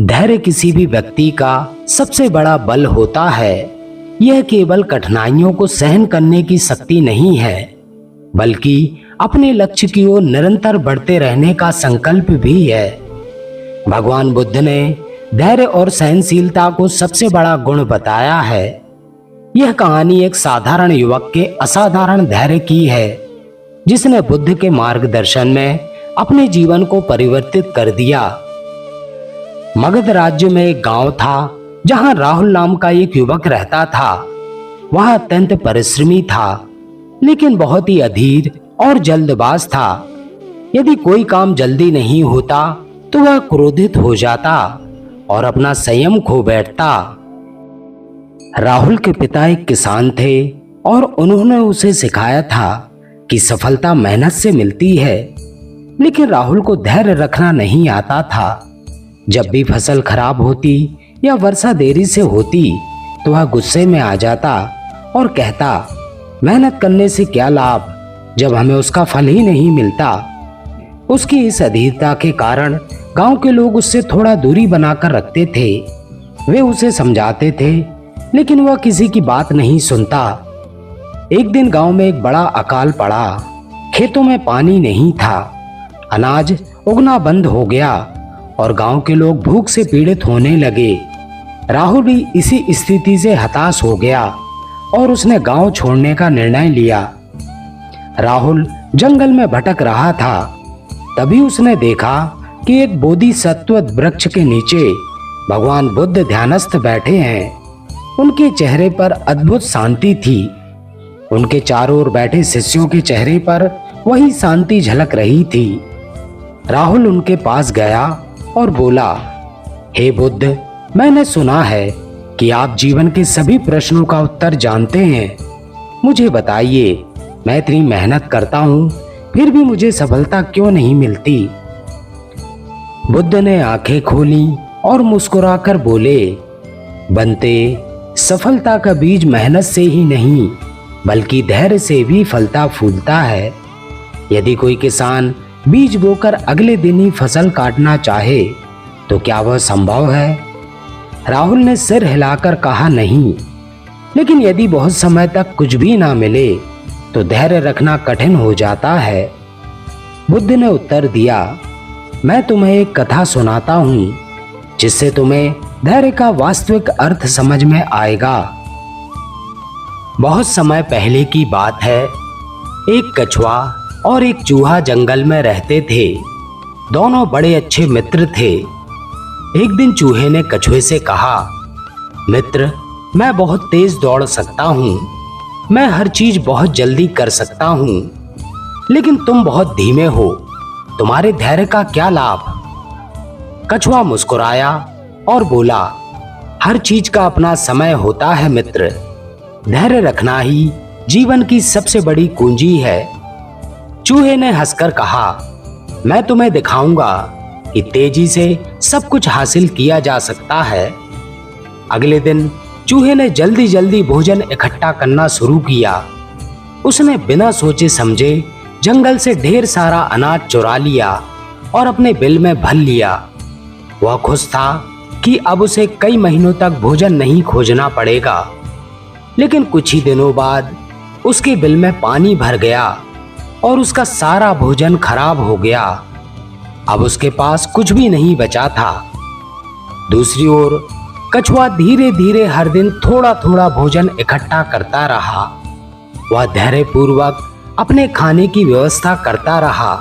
धैर्य किसी भी व्यक्ति का सबसे बड़ा बल होता है। यह केवल कठिनाइयों को सहन करने की शक्ति नहीं है, बल्कि अपने लक्ष्य की ओर निरंतर बढ़ते रहने का संकल्प भी है। भगवान बुद्ध ने धैर्य और सहनशीलता को सबसे बड़ा गुण बताया है। यह कहानी एक साधारण युवक के असाधारण धैर्य की है, जिसने बुद्ध के मार्गदर्शन में अपने जीवन को परिवर्तित कर दिया। मगध राज्य में एक गांव था जहां राहुल नाम का एक युवक रहता था। वह अत्यंत परिश्रमी था, लेकिन बहुत ही अधीर और जल्दबाज था। यदि कोई काम जल्दी नहीं होता तो वह क्रोधित हो जाता और अपना संयम खो बैठता। राहुल के पिता एक किसान थे और उन्होंने उसे सिखाया था कि सफलता मेहनत से मिलती है, लेकिन राहुल को धैर्य रखना नहीं आता था। जब भी फसल खराब होती या वर्षा देरी से होती तो वह गुस्से में आ जाता और कहता, मेहनत करने से क्या लाभ जब हमें उसका फल ही नहीं मिलता। उसकी इस अधीरता के कारण गांव के लोग उससे थोड़ा दूरी बनाकर रखते थे। वे उसे समझाते थे, लेकिन वह किसी की बात नहीं सुनता। एक दिन गांव में एक बड़ा अकाल पड़ा। खेतों में पानी नहीं था, अनाज उगना बंद हो गया और गांव के लोग भूख से पीड़ित होने लगे। राहुल भी इसी स्थिति से हताश हो गया और उसने गांव छोड़ने का निर्णय लिया। राहुल जंगल में भटक रहा था। तभी उसने देखा कि एक बोधिसत्व वृक्ष के नीचे भगवान बुद्ध ध्यानस्थ बैठे हैं। उनके चेहरे पर अद्भुत शांति थी। उनके चारों ओर बैठे शिष्यों के चेहरे पर वही शांति झलक रही थी। राहुल उनके पास गया और बोला, हे बुद्ध, मैंने सुना है कि आप जीवन के सभी प्रश्नों का उत्तर जानते हैं। मुझे बताइए, मैं इतनी मेहनत करता हूँ, फिर भी मुझे सफलता क्यों नहीं मिलती। बुद्ध ने आंखें खोली और मुस्कुराकर बोले, बनते, सफलता का बीज मेहनत से ही नहीं बल्कि धैर्य से भी फलता फूलता है। यदि कोई किसान बीज बोकर अगले दिन ही फसल काटना चाहे तो क्या वह संभव है? राहुल ने सिर हिलाकर कहा, नहीं। लेकिन यदि बहुत समय तक कुछ भी ना मिले तो धैर्य रखना कठिन हो जाता है। बुद्ध ने उत्तर दिया, मैं तुम्हें एक कथा सुनाता हूँ, जिससे तुम्हें धैर्य का वास्तविक अर्थ समझ में आएगा। बहुत समय पहले की बात है। एक कछुआ और एक चूहा जंगल में रहते थे। दोनों बड़े अच्छे मित्र थे। एक दिन चूहे ने कछुए से कहा, मित्र, मैं बहुत तेज दौड़ सकता हूँ, मैं हर चीज बहुत जल्दी कर सकता हूँ, लेकिन तुम बहुत धीमे हो, तुम्हारे धैर्य का क्या लाभ। कछुआ मुस्कुराया और बोला, हर चीज का अपना समय होता है मित्र, धैर्य रखना ही जीवन की सबसे बड़ी कुंजी है। चूहे ने हंसकर कहा, मैं तुम्हें दिखाऊंगा कि तेजी से सब कुछ हासिल किया जा सकता है। अगले दिन चूहे ने जल्दी जल्दी भोजन इकट्ठा करना शुरू किया। उसने बिना सोचे समझे जंगल से ढेर सारा अनाज चुरा लिया और अपने बिल में भर लिया। वह खुश था कि अब उसे कई महीनों तक भोजन नहीं खोजना पड़ेगा। लेकिन कुछ ही दिनों बाद उसके बिल में पानी भर गया और उसका सारा भोजन खराब हो गया। अब उसके पास कुछ भी नहीं बचा था। दूसरी ओर कछुआ धीरे धीरे हर दिन थोड़ा थोड़ा भोजन इकट्ठा करता रहा। वह धैर्यपूर्वक अपने खाने की व्यवस्था करता रहा।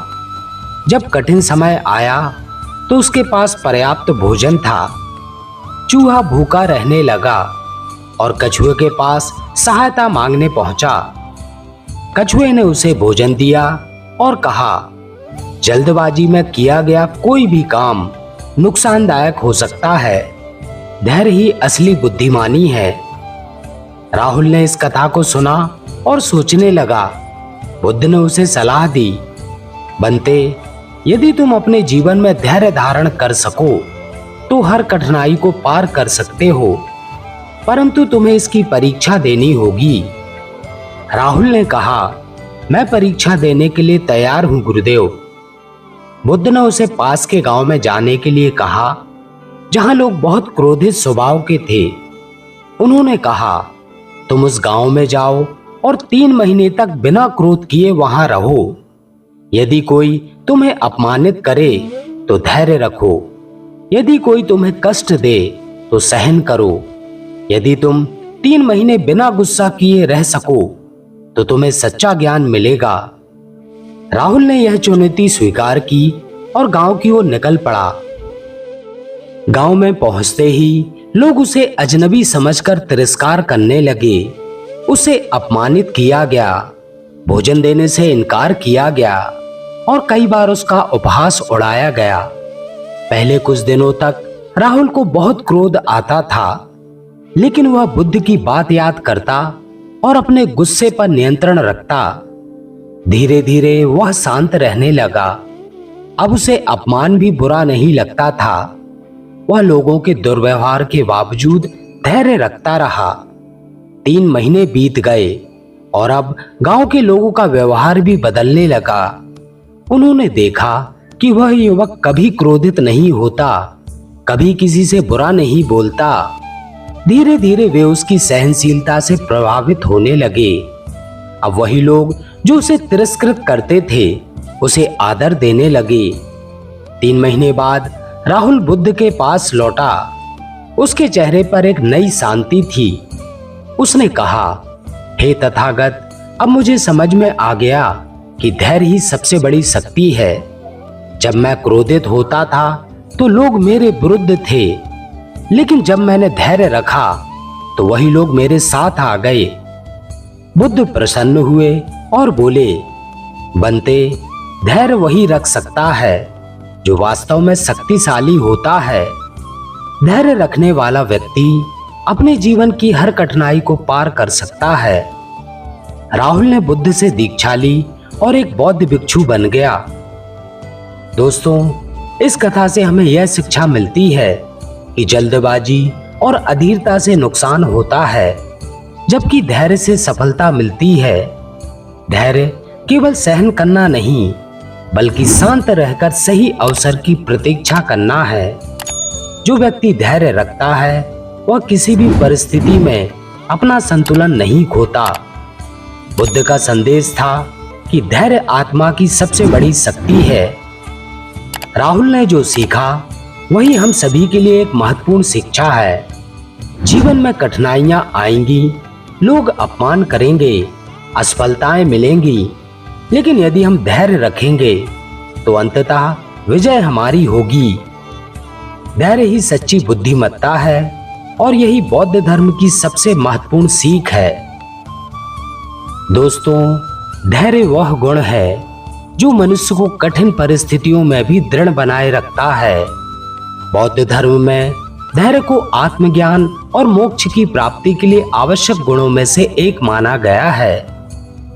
जब कठिन समय आया तो उसके पास पर्याप्त भोजन था। चूहा भूखा रहने लगा और कछुए के पास सहायता मांगने पहुंचा। कछुए ने उसे भोजन दिया और कहा, जल्दबाजी में किया गया कोई भी काम नुकसानदायक हो सकता है, धैर्य ही असली बुद्धिमानी है। राहुल ने इस कथा को सुना और सोचने लगा। बुद्ध ने उसे सलाह दी, बनते, यदि तुम अपने जीवन में धैर्य धारण कर सको तो हर कठिनाई को पार कर सकते हो, परंतु तुम्हें इसकी परीक्षा देनी होगी। राहुल ने कहा, मैं परीक्षा देने के लिए तैयार हूं गुरुदेव। बुद्ध ने उसे पास के गांव में जाने के लिए कहा। जहां लोग बहुत क्रोधित स्वभाव के थे। उन्होंने कहा, तुम उस गांव में जाओ और 3 महीने तक बिना क्रोध किए वहां रहो। यदि कोई तुम्हें अपमानित करे तो धैर्य रखो, यदि कोई तुम्हें कष्ट दे तो सहन करो। यदि तुम 3 महीने बिना गुस्सा किए रह सको तो तुम्हें सच्चा ज्ञान मिलेगा। राहुल ने यह चुनौती स्वीकार की और गांव की ओर निकल पड़ा। गांव में पहुंचते ही लोग उसे अजनबी समझकर तिरस्कार करने लगे। उसे अपमानित किया गया, भोजन देने से इनकार किया गया और कई बार उसका उपहास उड़ाया गया। पहले कुछ दिनों तक राहुल को बहुत क्रोध आता था, लेकिन वह बुद्ध की बात याद करता और अपने गुस्से पर नियंत्रण रखता। धीरे धीरे वह शांत रहने लगा। अब उसे अपमान भी बुरा नहीं लगता था। वह लोगों के दुर्व्यवहार के बावजूद धैर्य रखता रहा। 3 महीने बीत गए और अब गांव के लोगों का व्यवहार भी बदलने लगा। उन्होंने देखा कि वह युवक कभी क्रोधित नहीं होता, कभी किसी से बुरा नहीं बोलता। धीरे धीरे वे उसकी सहनशीलता से प्रभावित होने लगे। अब वही लोग जो उसे तिरस्कृत करते थे उसे आदर देने लगे। 3 महीने बाद राहुल बुद्ध के पास लौटा। उसके चेहरे पर एक नई शांति थी। उसने कहा, हे तथागत, अब मुझे समझ में आ गया कि धैर्य ही सबसे बड़ी शक्ति है। जब मैं क्रोधित होता था तो लोग मेरे विरुद्ध थे, लेकिन जब मैंने धैर्य रखा तो वही लोग मेरे साथ आ गए। बुद्ध प्रसन्न हुए और बोले, बनते, धैर्य वही रख सकता है जो वास्तव में शक्तिशाली होता है। धैर्य रखने वाला व्यक्ति अपने जीवन की हर कठिनाई को पार कर सकता है। राहुल ने बुद्ध से दीक्षा ली और एक बौद्ध भिक्षु बन गया। दोस्तों, इस कथा से हमें यह शिक्षा मिलती है कि जल्दबाजी और अधीरता से नुकसान होता है, जबकि धैर्य से सफलता मिलती है। धैर्य केवल सहन करना नहीं, बल्कि शांत रहकर सही अवसर की प्रतीक्षा करना है। जो व्यक्ति धैर्य रखता है वह किसी भी परिस्थिति में अपना संतुलन नहीं खोता। बुद्ध का संदेश था कि धैर्य आत्मा की सबसे बड़ी शक्ति है। राहुल ने जो सीखा वही हम सभी के लिए एक महत्वपूर्ण शिक्षा है। जीवन में कठिनाइयां आएंगी, लोग अपमान करेंगे, असफलताएं मिलेंगी, लेकिन यदि हम धैर्य रखेंगे तो अंततः विजय हमारी होगी। धैर्य ही सच्ची बुद्धिमत्ता है और यही बौद्ध धर्म की सबसे महत्वपूर्ण सीख है। दोस्तों, धैर्य वह गुण है जो मनुष्य को कठिन परिस्थितियों में भी दृढ़ बनाए रखता है। बौद्ध धर्म में धैर्य को आत्मज्ञान और मोक्ष की प्राप्ति के लिए आवश्यक गुणों में से एक माना गया है।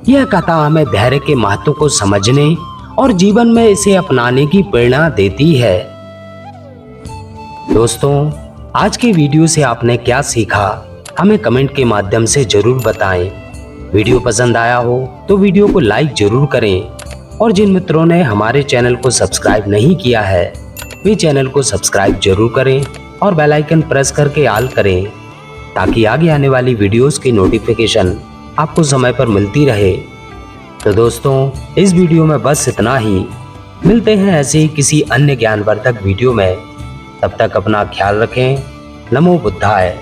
यह कथा हमें धैर्य के महत्व को समझने और जीवन में इसे अपनाने की प्रेरणा देती है। दोस्तों, आज के वीडियो से आपने क्या सीखा, हमें कमेंट के माध्यम से जरूर बताएं। वीडियो पसंद आया हो तो वीडियो को लाइक जरूर करें और जिन मित्रों ने हमारे चैनल को सब्सक्राइब नहीं किया है वे चैनल को सब्सक्राइब जरूर करें और बेल आइकन प्रेस करके ऑल करें, ताकि आगे आने वाली वीडियोस की नोटिफिकेशन आपको समय पर मिलती रहे। तो दोस्तों, इस वीडियो में बस इतना ही। मिलते हैं ऐसे ही किसी अन्य ज्ञानवर्धक वीडियो में। तब तक अपना ख्याल रखें। नमो बुद्धाय।